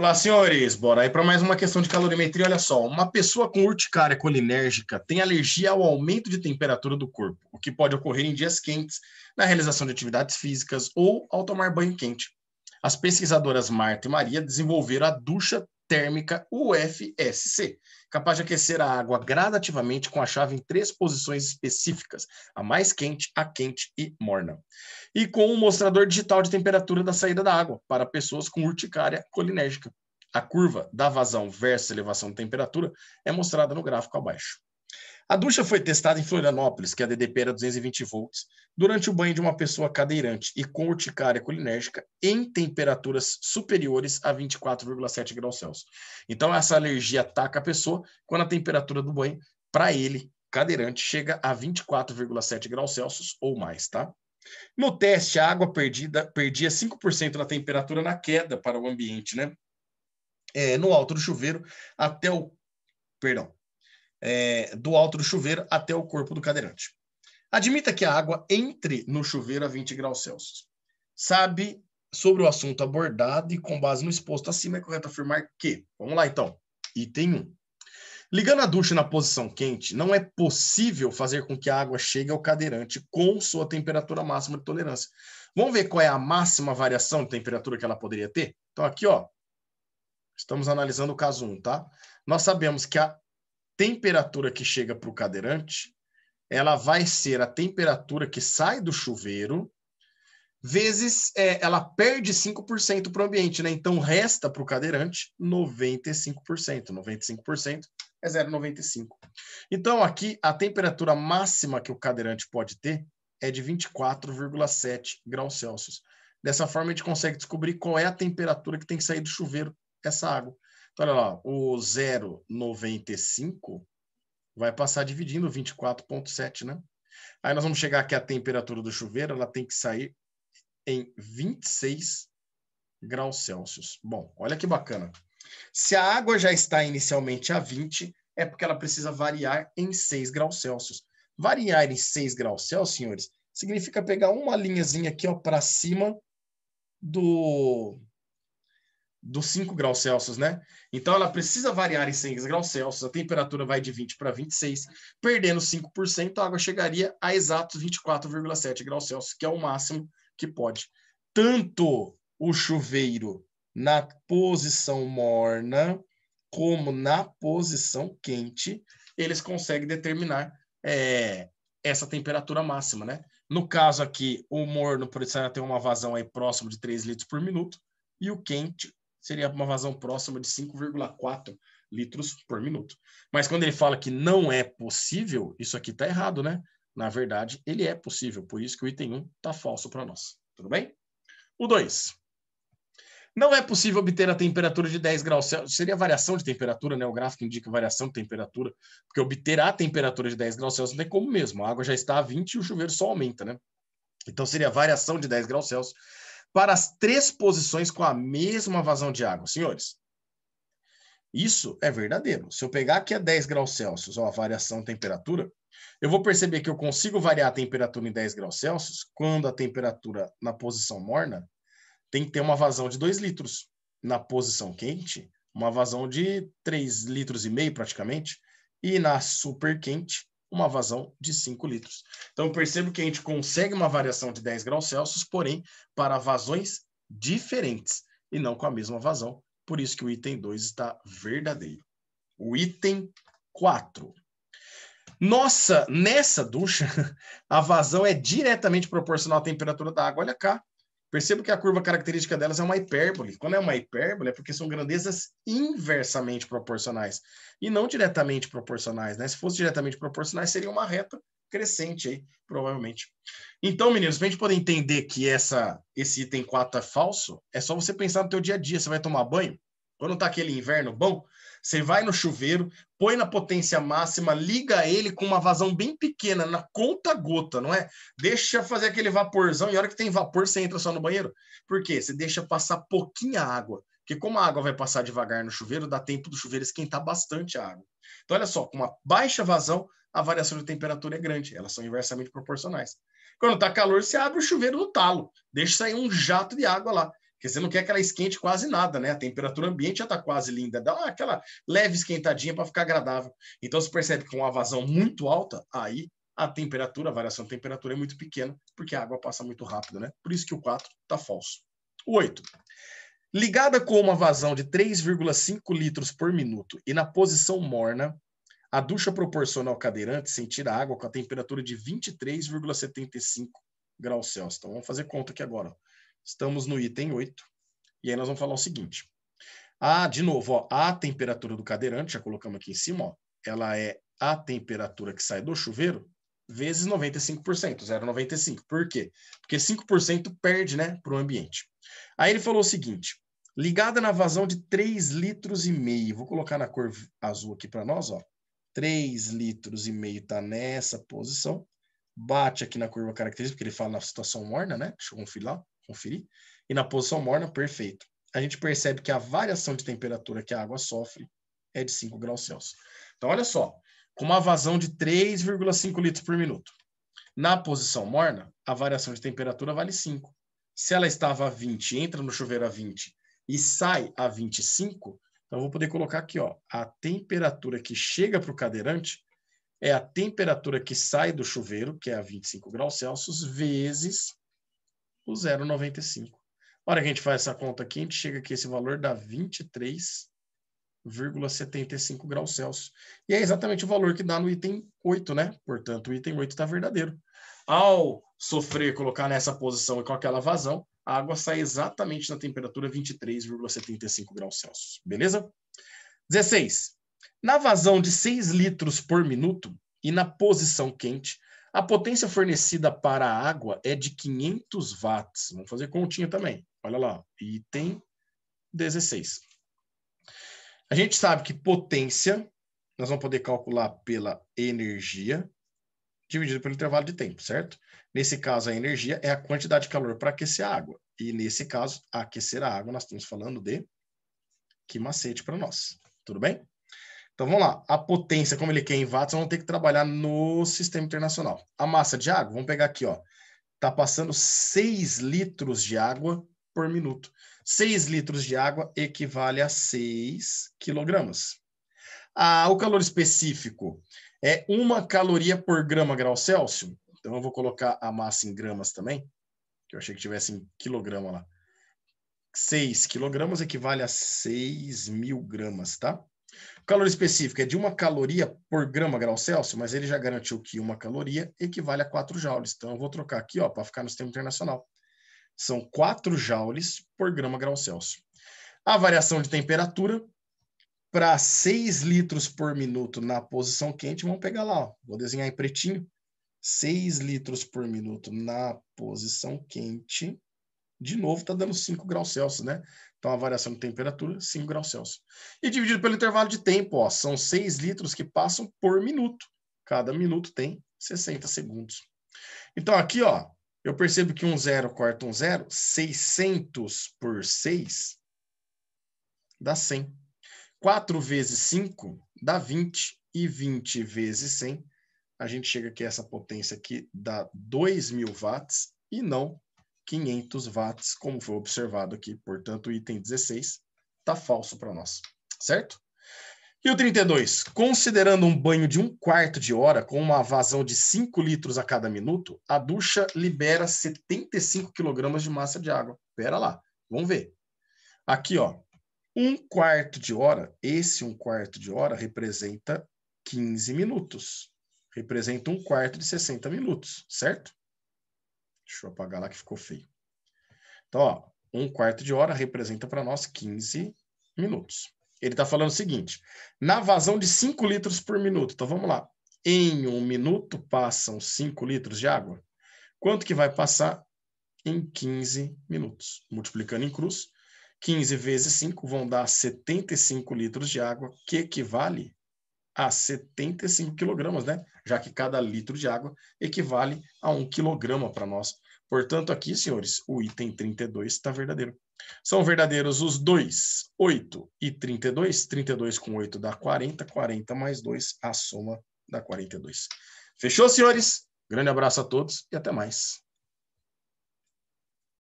Olá, senhores. Bora aí para mais uma questão de calorimetria. Olha só, uma pessoa com urticária colinérgica tem alergia ao aumento de temperatura do corpo, o que pode ocorrer em dias quentes, na realização de atividades físicas ou ao tomar banho quente. As pesquisadoras Marta e Maria desenvolveram a ducha térmica UFSC, capaz de aquecer a água gradativamente com a chave em 3 posições específicas, a mais quente, a quente e morna. E com um mostrador digital de temperatura da saída da água para pessoas com urticária colinérgica. A curva da vazão versus elevação de temperatura é mostrada no gráfico abaixo. A ducha foi testada em Florianópolis, que a DDP era 220 volts, durante o banho de uma pessoa cadeirante e com urticária colinérgica em temperaturas superiores a 24,7 graus Celsius. Então, essa alergia ataca a pessoa quando a temperatura do banho, para ele, cadeirante, chega a 24,7 graus Celsius ou mais, tá? No teste, a água perdia 5% da temperatura na queda para o ambiente, né? No alto do chuveiro até o... Perdão. Do alto do chuveiro até o corpo do cadeirante. Admita que a água entre no chuveiro a 20 graus Celsius. Sabe sobre o assunto abordado e com base no exposto acima é correto afirmar que... Vamos lá, então. Item 1. Ligando a ducha na posição quente, não é possível fazer com que a água chegue ao cadeirante com sua temperatura máxima de tolerância. Vamos ver qual é a máxima variação de temperatura que ela poderia ter? Então, aqui, ó, estamos analisando o caso 1, tá? Nós sabemos que a temperatura que chega para o cadeirante, ela vai ser a temperatura que sai do chuveiro, vezes ela perde 5% para o ambiente, né? Então, resta para o cadeirante 95%. 95% é 0,95. Então, aqui, a temperatura máxima que o cadeirante pode ter é de 24,7 graus Celsius. Dessa forma, a gente consegue descobrir qual é a temperatura que tem que sair do chuveiro essa água. Então, olha lá, o 0,95 vai passar dividindo 24,7, né? Aí nós vamos chegar aqui a temperatura do chuveiro, ela tem que sair em 26 graus Celsius. Bom, olha que bacana. Se a água já está inicialmente a 20, é porque ela precisa variar em 6 graus Celsius. Variar em 6 graus Celsius, senhores, significa pegar uma linhazinha aqui para cima dos 5 graus Celsius, né? Então, ela precisa variar em 6 graus Celsius, a temperatura vai de 20 para 26, perdendo 5%, a água chegaria a exatos 24,7 graus Celsius, que é o máximo que pode. Tanto o chuveiro na posição morna, como na posição quente, eles conseguem determinar essa temperatura máxima, né? No caso aqui, o morno precisa ter uma vazão aí próximo de 3 litros por minuto, e o quente seria uma vazão próxima de 5,4 litros por minuto. Mas quando ele fala que não é possível, isso aqui está errado, né? Na verdade, ele é possível, por isso que o item 1 está falso para nós. Tudo bem? O 2. Não é possível obter a temperatura de 10 graus Celsius. Seria variação de temperatura, né? O gráfico indica variação de temperatura, porque obter a temperatura de 10 graus Celsius não tem como mesmo. A água já está a 20 e o chuveiro só aumenta, né? Então seria variação de 10 graus Celsius para as 3 posições com a mesma vazão de água. Senhores, isso é verdadeiro. Se eu pegar aqui a 10 graus Celsius, ó, a variação de temperatura, eu vou perceber que eu consigo variar a temperatura em 10 graus Celsius quando a temperatura na posição morna tem que ter uma vazão de 2 litros. Na posição quente, uma vazão de 3,5 litros praticamente. E na super quente, uma vazão de 5 litros. Então, eu percebo que a gente consegue uma variação de 10 graus Celsius, porém, para vazões diferentes e não com a mesma vazão. Por isso que o item 2 está verdadeiro. O item 4. Nossa, nessa ducha, a vazão é diretamente proporcional à temperatura da água. Olha cá. Percebo que a curva característica delas é uma hipérbole. Quando é uma hipérbole, é porque são grandezas inversamente proporcionais e não diretamente proporcionais, né? Se fosse diretamente proporcionais, seria uma reta crescente aí, provavelmente. Então, meninos, para a gente poder entender que esse item 4 é falso, é só você pensar no teu dia a dia. Você vai tomar banho, quando tá aquele inverno bom, você vai no chuveiro, põe na potência máxima, liga ele com uma vazão bem pequena, na conta-gota, não é? Deixa fazer aquele vaporzão e a hora que tem vapor, você entra só no banheiro. Por quê? Você deixa passar pouquinha água. Porque como a água vai passar devagar no chuveiro, dá tempo do chuveiro esquentar bastante a água. Então, olha só, com uma baixa vazão, a variação de temperatura é grande. Elas são inversamente proporcionais. Quando tá calor, você abre o chuveiro no talo. Deixa sair um jato de água lá. Porque você não quer que ela esquente quase nada, né? A temperatura ambiente já está quase linda. Dá aquela leve esquentadinha para ficar agradável. Então, você percebe que com uma vazão muito alta, aí a temperatura, a variação de temperatura é muito pequena, porque a água passa muito rápido, né? Por isso que o 4 está falso. O 8. Ligada com uma vazão de 3,5 litros por minuto e na posição morna, a ducha proporciona ao cadeirante sentir a água com a temperatura de 23,75 graus Celsius. Então, vamos fazer conta aqui agora. Estamos no item 8. E aí nós vamos falar o seguinte. De novo, ó, a temperatura do cadeirante, já colocamos aqui em cima, ó, ela é a temperatura que sai do chuveiro vezes 95%, 0,95. Por quê? Porque 5% perde, né, para o ambiente. Aí ele falou o seguinte, ligada na vazão de 3,5 litros, vou colocar na cor azul aqui para nós, ó, 3,5 litros está nessa posição, bate aqui na curva característica, porque ele fala na situação morna, né? Deixa eu conferir. E na posição morna, perfeito. A gente percebe que a variação de temperatura que a água sofre é de 5 graus Celsius. Então, olha só, com uma vazão de 3,5 litros por minuto. Na posição morna, a variação de temperatura vale 5. Se ela estava a 20, entra no chuveiro a 20 e sai a 25, então eu vou poder colocar aqui, ó, a temperatura que chega para o cadeirante é a temperatura que sai do chuveiro, que é a 25 graus Celsius, vezes o 0,95. A hora que a gente faz essa conta aqui, a gente chega aqui, esse valor dá 23,75 graus Celsius. E é exatamente o valor que dá no item 8, né? Portanto, o item 8 está verdadeiro. Ao sofrer, colocar nessa posição e com aquela vazão, a água sai exatamente na temperatura 23,75 graus Celsius. Beleza? 16. Na vazão de 6 litros por minuto e na posição quente, a potência fornecida para a água é de 500 watts. Vamos fazer continha também. Olha lá, item 16. A gente sabe que potência, nós vamos poder calcular pela energia, dividido pelo intervalo de tempo, certo? Nesse caso, a energia é a quantidade de calor para aquecer a água. E nesse caso, aquecer a água, nós estamos falando de que macete para nós. Tudo bem? Então, vamos lá. A potência, como ele quer em watts, vamos ter que trabalhar no sistema internacional. A massa de água, vamos pegar aqui, ó. Está passando 6 litros de água por minuto. 6 litros de água equivale a 6 quilogramas. O calor específico é 1 caloria por grama grau Celsius. Então, eu vou colocar a massa em gramas também, que eu achei que tivesse em quilograma lá. 6 quilogramas equivale a 6.000 gramas, tá? O calor específico é de 1 caloria por grama grau Celsius, mas ele já garantiu que 1 caloria equivale a 4 joules. Então, eu vou trocar aqui, ó, para ficar no sistema internacional. São 4 joules por grama grau Celsius. A variação de temperatura para 6 litros por minuto na posição quente, vamos pegar lá, ó. Vou desenhar em pretinho. 6 litros por minuto na posição quente. De novo, está dando 5 graus Celsius, né? Então, a variação de temperatura, 5 graus Celsius. E dividido pelo intervalo de tempo, ó, são 6 litros que passam por minuto. Cada minuto tem 60 segundos. Então, aqui, ó, eu percebo que um zero corta um zero, 600 por 6 dá 100. 4 vezes 5 dá 20. E 20 vezes 100, a gente chega aqui, essa potência aqui dá 2.000 watts e não 500 watts, como foi observado aqui. Portanto, o item 16 está falso para nós, certo? E o 32, considerando um banho de 1/4 de hora com uma vazão de 5 litros a cada minuto, a ducha libera 75 quilogramas de massa de água. Pera lá, vamos ver. Aqui, ó, 1/4 de hora, esse 1/4 de hora representa 15 minutos. Representa 1/4 de 60 minutos, certo? Deixa eu apagar lá que ficou feio. Então, ó, 1/4 de hora representa para nós 15 minutos. Ele está falando o seguinte, na vazão de 5 litros por minuto, então vamos lá, em 1 minuto passam 5 litros de água. Quanto que vai passar em 15 minutos? Multiplicando em cruz, 15 vezes 5 vão dar 75 litros de água, que equivale a 75 quilogramas, né? Já que cada litro de água equivale a 1 quilograma para nós. Portanto, aqui, senhores, o item 32 está verdadeiro. São verdadeiros os 2, 8 e 32. 32 com 8 dá 40. 40 mais 2, a soma dá 42. Fechou, senhores? Grande abraço a todos e até mais.